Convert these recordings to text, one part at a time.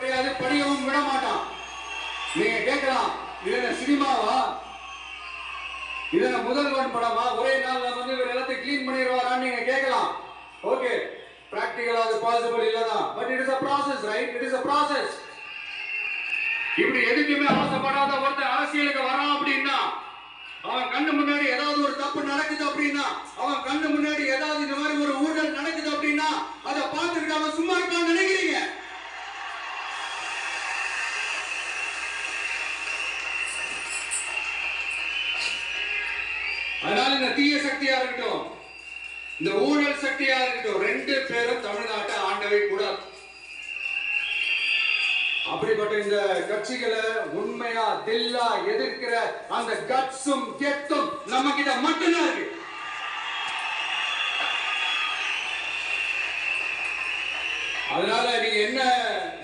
படிக்கவும் விட மாட்டான். நீங்க கேட்கலாம், இது சினிமாவா, இதெல்லாம் முதல்வன் படமா, ஒரே நாள் வந்து இவர் எல்லாத்தையும் கிளீன் பண்ணிடுவாரான்னு நீங்க கேட்கலாம். ஓகே, பிராக்டிகலா அது பாசிபிள் இல்லதான். But it is a process, right? It is a process. இப்படி எதுக்குமே ஆசைப்படாத ஒருத்தர் அரசியலுக்கு வரான் அப்படின்னா, அவன் கண்ணு முன்னாடி ஏதாவது ஒரு தப்பு நடக்குது அப்படின்னா, அவன் கண்ணு முன்னாடி ஏதாவது இந்த மாதிரி ஒரு ஊழல் நடக்குது அப்படின்னா, அதை பார்த்துக்கிட்டு அவன் சும்மா இருக்கான்னு நினைக்கிறீங்க? அதனால இந்த தீய சக்தியா இருக்கட்டும், இந்த ஊழல் சக்தியா இருக்கட்டும், ரெண்டு பேரும் தமிழ்நாட்டை ஆண்டவை கூடாது. அப்படிப்பட்ட இந்த கட்சிகளை உண்மையா தில்லா எதிர்க்கிற அந்த கட்ஸும் கெத்தும் நம்ம கிட்ட மட்டும்தான் இருக்கு. அதனால நீங்க என்ன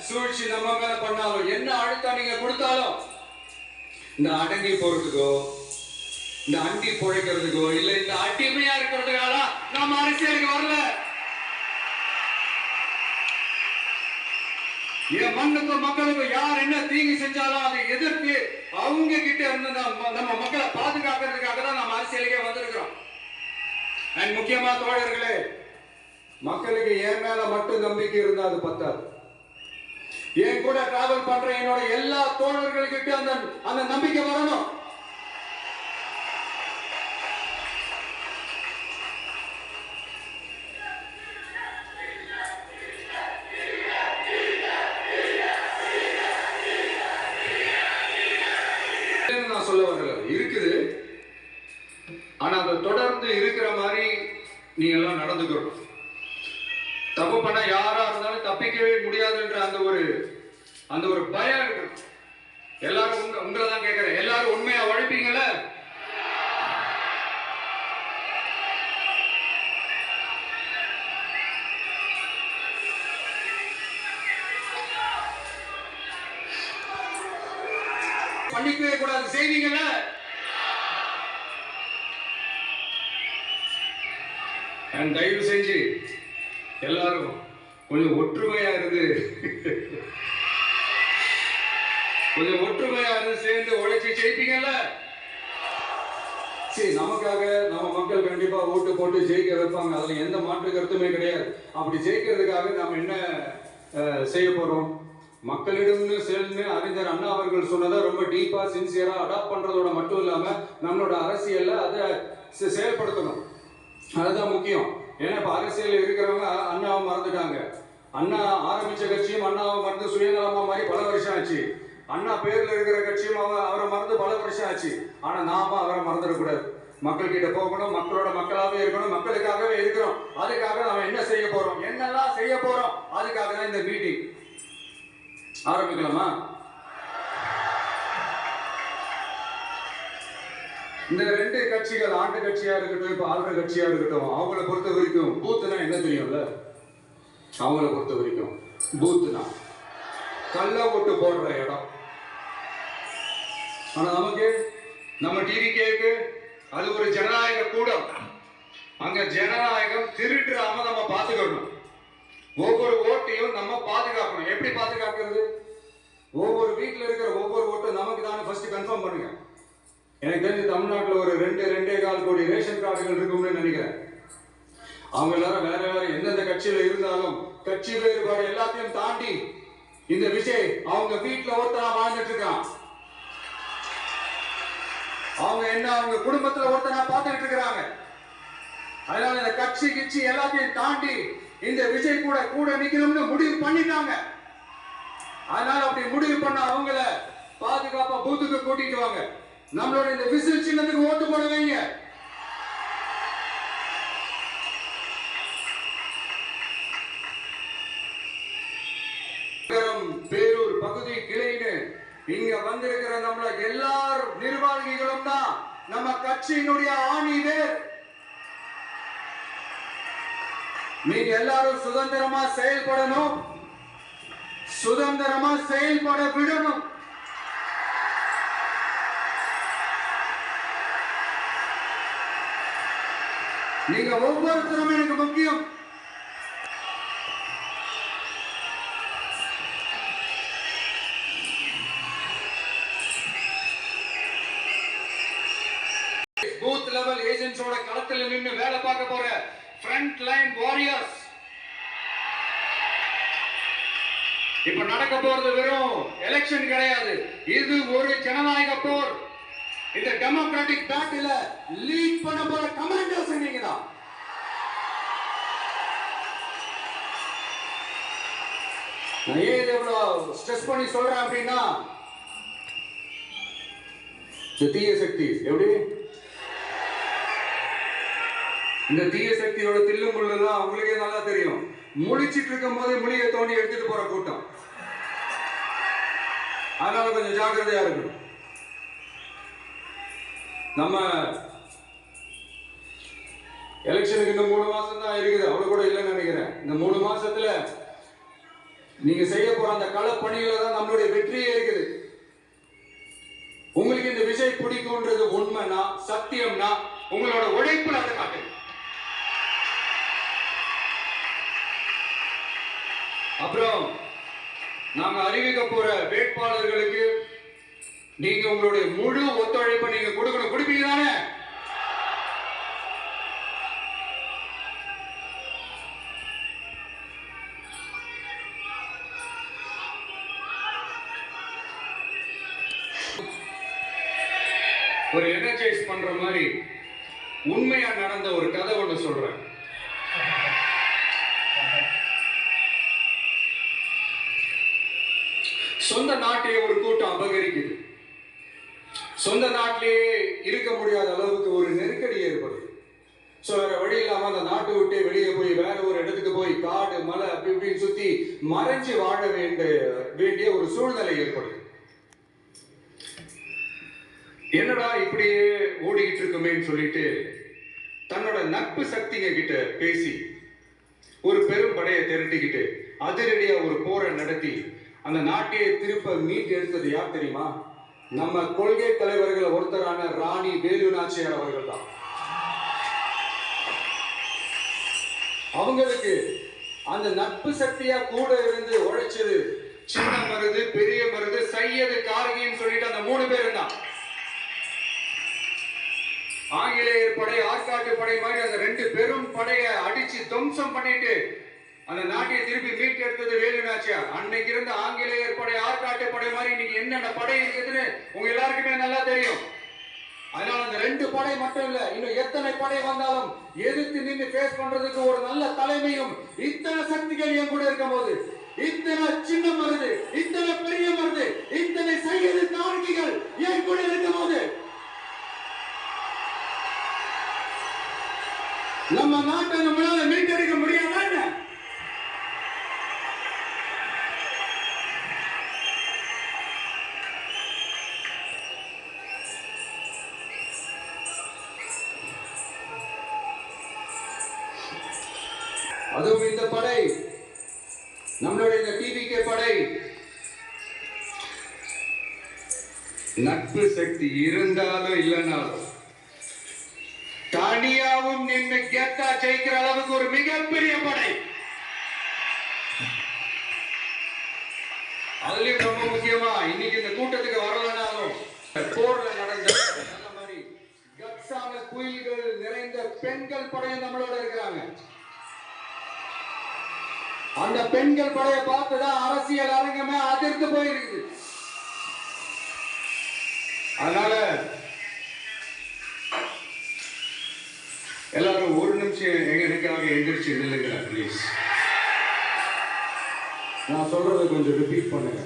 சூழ்ச்சி நம்ம மேல பண்ணாலும், என்ன அழுத்தம் நீங்க கொடுத்தாலும், இந்த அடங்கி போறதுக்கோ, இந்த அண்டி பொழைக்கிறதுக்கோ, இல்ல இந்த அடிமையா இருக்கிறதுக்காக நம்ம அரசியலுக்கு வரல. என் மண்ணுக்கும் மக்களுக்கும் யார் என்ன தீங்கு செஞ்சாலும் அதை எதிர்த்து அவங்க கிட்ட இருந்து நம்ம மக்களை பாதுகாக்கிறதுக்காக தான் நம்ம அரசியலுக்கே வந்திருக்கிறோம். அண்ட் முக்கியமா தோழர்களே, மக்களுக்கு என் மேல மட்டும் நம்பிக்கை இருந்தா அது பத்தாது. என் கூட டிராவல் பண்ற என்னோட எல்லா தோழர்களுக்கிட்ட அந்த நம்பிக்கை வரணும். சொல்ல வரல, இருக்குது. ஆனா அது தொடர்ந்து இருக்கிற மாதிரி நீங்க எல்லாம் நடந்துக்கணும். தப்பு பண்ண யாரா இருந்தாலும் தப்பிக்கவே முடியாதுன்ற அந்த ஒரு பயம் இருக்கு. எல்லாரும் உங்களை தான் கேட்கிறேன், எல்லாரும் உண்மையா உழைப்பீங்கல்ல? பண்ணிக்கவே கூடாது, செய்வீங்கல்ல? தயவு செஞ்சு எல்லாரும் கொஞ்சம் ஒற்றுமையா இருந்து சேர்ந்து உழைச்சி ஜெயிப்பீங்கல்ல? சரி, நமக்காக நம்ம மக்கள் கண்டிப்பா ஓட்டு போட்டு ஜெயிக்க வைப்பாங்க, அதுல எந்த மாற்று கருத்துமே கிடையாது. அப்படி ஜெயிக்கிறதுக்காக நாம என்ன செய்ய போறோம்? மக்களிடம் சேர்ந்து அறிஞர் அண்ணா அவர்கள் சொன்னதை ரொம்ப டீப்பா சின்சியரா அடாப்ட் பண்றதோட மட்டும் இல்லாம நம்மளோட அரசியல்ல அதை செயல்படுத்தணும். அதுதான் முக்கியம். ஏன்னா இப்ப அரசியல் இருக்கிறவங்க அண்ணாவை மறந்துட்டாங்க. அண்ணா ஆரம்பிச்ச கட்சியும் அண்ணாவை மறந்து சுயநலமா மாதிரி பல வருஷம் ஆச்சு. அண்ணா பேர்ல இருக்கிற கட்சியும் அவரை மறந்து பல வருஷம் ஆச்சு. ஆனா நாம அவரை மறந்துடக்கூடாது. மக்கள் கிட்ட போகணும், மக்களோட மக்களாவே இருக்கணும், மக்களுக்காகவே இருக்கிறோம். அதுக்காக நம்ம என்ன செய்ய போறோம், என்னெல்லாம் செய்ய போறோம், அதுக்காக தான் இந்த மீட்டிங். ஆரம்பிக்கலாமா? இந்த ரெண்டு கட்சிகள், ஆண்டு கட்சியா இருக்கட்டும், இப்ப ஆளுற கட்சியா இருக்கட்டும், அவங்கள பொறுத்த வரைக்கும் பூத்துனா என்ன தெரியும்ல? அவங்கள பொறுத்த வரைக்கும் பூத்துனா கள்ள ஓட்டு போடுற இடம். ஆனா நமக்கு, நம்ம டிவிகேக்கு அது ஒரு ஜனநாயக கூடம். அங்க ஜனநாயகம் திருடுறாம நம்ம பாத்துக்கணும். ஒவ்வொரு ஓட்டையும் நம்ம பாதுகாக்கணும். எப்படி பாதுகாக்கிறது? ஒவ்வொரு வீட்டில் இருக்கிற ஒவ்வொரு ஓட்டும் நமக்கு தானே ஃபர்ஸ்ட் கன்ஃபார்ம் பண்ணுங்க. எனக்கு தெரிஞ்சு தமிழ்நாட்டில் ஒரு 2.25 கோடி ரேஷன் கார்டுகள் இருக்கும்னு நினைக்கிறேன். அவங்க எல்லாரும் வேற வேற எந்தெந்த கட்சியில இருந்தாலும் கட்சி வேறுபாடு எல்லாத்தையும் தாண்டி இந்த விஜய் அவங்க வீட்டில் ஒருத்தரா வாழ்ந்துட்டு இருக்கான். அவங்க குடும்பத்துல ஒருத்தரா பார்த்துட்டு இருக்கிறாங்க. அதனால இந்த கட்சி கிட்சி எல்லாத்தையும் தாண்டி இந்த விஜய் கூட நிக்கணும்னு முடிவு பண்ணிட்டாங்க. அதனால அப்படி முடிவு பண்ண அவங்கள பாதுகாப்பா பூத்துக்கு கூட்டிட்டு வாங்க. நம்மளோட இந்த விசில் சின்னத்துக்கு ஓட்டு போட வைங்க. பேரூர் பகுதி கிளைன்னு இங்க வந்திருக்கிற நம்மள எல்லாரும் நிர்வாகிகளும் தான் நம்ம கட்சியினுடைய ஆணி வேர். நீங்க எல்லாரும் சுதந்திரமா செயல்படணும், சுதந்திரமா செயல்பட விடணும். நீங்க ஒவ்வொருத்தரும் எனக்கு முக்கியம். எலெக்ஷன்ஸோட களத்துல நின்னு வேலை பார்க்க போற ஃப்ரண்ட் லைன் வாரியர்ஸ். இப்ப நடக்க போறது வெறும் எலெக்ஷன் கிடையாது, இது ஒரு ஜனநாயக போர். இந்த டெமோக்ராட்டிக் பேட்டில லீட் பண்ண போற கமாண்டர்ஸ் நீங்க தான். நான் ஏன் இதை இவ்வளவு ஸ்ட்ரெஸ் பண்ணி சொல்றேன் அப்படின்னா, இந்த தீய சக்தி எப்படி இந்த தீய சக்தியோட தில்லு முள்ளுலாம் அவங்களுக்கே நல்லா தெரியும். முழிச்சிட்டு இருக்கும் போது முழியை தோண்டி எடுத்துட்டு போற கூட்டம். அதனால கொஞ்சம் ஜாக்கிரதையா இருக்கணும். நம்ம எலெக்ஷனுக்கு இன்னும் 3 மாசம் தான் இருக்குது, அவ்வளவு கூட இல்லைன்னு நினைக்கிறேன். இந்த 3 மாசத்துல நீங்க செய்ய போற அந்த களப்பணியில தான் நம்மளுடைய வெற்றியே இருக்குது. உங்களுக்கு இந்த விஷயம் பிடிக்கும்ன்றது உண்மைனா, சத்தியம்னா, உங்களோட உழைப்புல அதை காட்டுங்க. அப்புறம் நாங்க அறிவிக்க போற வேட்பாளர்களுக்கு நீங்க உங்களுடைய முழு ஒத்துழைப்பை நீங்க கொடுக்கணும். கொடுப்பீங்க தானே? ஒரு எனர்ஜைஸ் பண்ற மாதிரி உண்மையா நடந்த ஒரு கதை ஒண்ணு சொல்றேன். சொந்த நாட்டையே ஒரு கூட்டம் அபகரிக்குது. சொந்த நாட்டிலேயே இருக்க முடியாத அளவுக்கு ஒரு நெருக்கடி ஏற்படுது. வேற வழி இல்லாம அந்த நாட்டை விட்டு வெளியே போய் வேற ஒரு இடத்துக்கு போய் காடு மலை அப்படி இப்படின்னு சுத்தி மறைஞ்சு வாழ வேண்டிய ஒரு சூழ்நிலை ஏற்படுது. என்னடா இப்படியே ஓடிக்கிட்டு இருக்குமேன்னு சொல்லிட்டு தன்னோட நட்பு சக்திங்க கிட்ட பேசி ஒரு பெரும் படையை திரட்டிக்கிட்டு அதிரடியா ஒரு போரை நடத்தி அந்த நாட்டையை திருப்ப மீட்டு எடுத்தது யார் தெரியுமா? நம்ம கொள்கை தலைவர்கள் ஒருத்தரான ராணி வேலு நாச்சியார் அவர்கள் தான். அவங்களுக்கு அந்த நட்பு சக்தியா கூட இருந்து உழைச்சது சின்ன மருது, பெரிய மருது, சையது, கார்கின்னு சொல்லிட்டு அந்த 3 பேரும் தான். ஆங்கிலேயர் படை, ஆற்காட்டு படை மாதிரி அந்த 2 பெரும் படையை அடிச்சு துவம்சம் பண்ணிட்டு அந்த நாட்டை திருப்பி மீட்டு எடுத்தது வேலு நாச்சியார். அன்னைக்கு இருந்த ஆங்கிலேயர் படை, ஆற்காட்டு படை மாதிரி இன்னைக்கு என்னென்ன படை இருக்குதுன்னு உங்க எல்லாருக்குமே நல்லா தெரியும். அதனால அந்த 2 படை மட்டும் இல்ல, இன்னும் எத்தனை படை வந்தாலும் எதிர்த்து நின்று பேஸ் பண்றதுக்கு ஒரு நல்ல தலைமையும் இத்தனை சக்திகள் என் கூட இருக்கும் போது, இத்தனை சின்ன மருது, இத்தனை பெரிய மருது, இத்தனை சையது கார்கிகள் என் கூட இருக்கும் போது நம்ம நாட்டை நம்மளால மீட்டெடுக்க முடியாதா? அதுவும் இந்த படை, நம்மளுடைய இந்த டிவிகே படை நட்பு சக்தி இருந்தாலும் இல்லைனாலும் தனியாவும் நின்று கெத்தா ஜெயிக்கிற அளவுக்கு ஒரு மிகப்பெரிய படை. அதுலயும் ரொம்ப முக்கியமா இன்னைக்கு இந்த கூட்டத்துக்கு வரலனாலும் போர்ல நடந்த நல்ல மாதிரி கட்சான குயில்கள் நிறைந்த பெண்கள் படையும் நம்மளோட இருக்கிறாங்க. அந்த பெண்கள் படையை பார்த்துதான் அரசியல் அரங்கமே அதிர்ந்து போயிருக்குது. அதனால எல்லாரும் ஒரு நிமிஷம் எனக்காக எந்திரிச்சு நில்லுங்க ப்ளீஸ். நான் சொல்றதை கொஞ்சம் ரிப்பீட் பண்ணுங்க.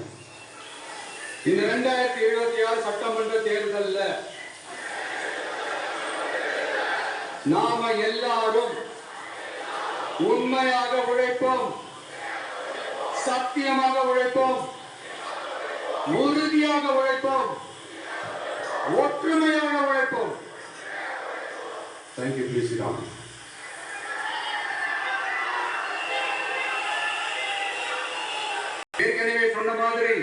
இந்த 2026 சட்டமன்ற தேர்தல்ல நாம எல்லாரும் உண்மையாக உழைப்போம், சத்தியமாக உழைப்போம், உறுதியாக உழைப்போம், ஒற்றுமையாக உழைப்போம். Thank you, please sit down. ஏற்கனவே சொன்ன மாதிரி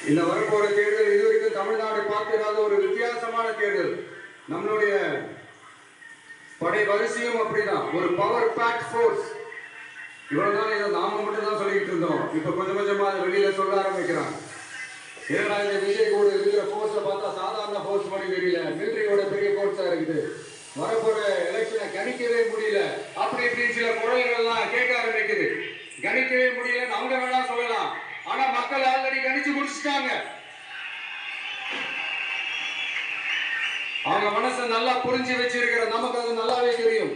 இந்த வரப்போற தேர்தல் இதுவரைக்கும் தமிழ்நாடு பார்த்திராத ஒரு வித்தியாசமான தேர்தல். நம்மளுடைய படை வரிசையும் அப்படிதான், ஒரு பவர் பேக் ஃபோர்ஸ். இவ்வளவு நாள் இதை நாம மட்டும் தான் சொல்லிட்டு இருந்தோம், இப்ப கொஞ்சம் கொஞ்சமா வெளியில சொல்ல ஆரம்பிக்கிறாங்க. ஏன்னா இந்த விஜய் கூட இருக்கிற போர்ஸை பார்த்தா சாதாரண போர்ஸ் மாதிரி தெரியல, மிலிட்டரியோட பெரிய போர்ஸா இருக்குது. வரப்போற எலெக்ஷனை கணிக்கவே முடியல, அப்படி இப்படின்னு சில குரல்கள்லாம் கேட்க ஆரம்பிக்குது. கணிக்கவே முடியலன்னு அவங்க வேணா சொல்லலாம், ஆனா மக்கள் ஆல்ரெடி கணிச்சு முடிச்சுட்டாங்க. அவங்க மனசை நல்லா புரிஞ்சு வச்சிருக்கிற நமக்கு அது நல்லாவே தெரியும்.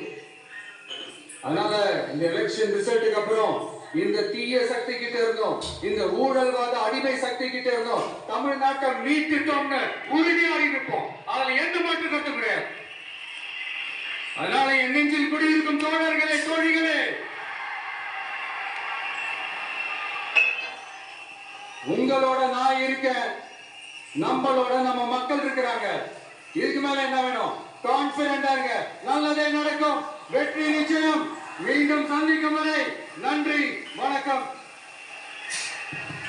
அதனால இந்த எலெக்ஷன் ரிசல்ட்டுக்கு அப்புறம் இந்த தீய சக்தி கிட்ட இருந்தோம், இந்த ஊழல்வாத அடிமை சக்தி கிட்ட இருந்தோம், தமிழ்நாட்டை மீட்டுட்டோம்னு உறுதியா அறிவிப்போம். அதுல எந்த மாற்று கருத்து கிடையாது. அதனால என் நெஞ்சில் குடியிருக்கும் தோழர்களே, தோழிகளே, உங்களோட நான் இருக்கேன், நம்மளோட நம்ம மக்கள் இருக்கிறாங்க. இதுக்கு மேல என்ன வேணும்? கான்பிடண்டா இருங்க, நல்லதே நடக்கும், வெற்றி நிச்சயம். மீண்டும் சந்திக்கும் வரை நன்றி, வணக்கம்.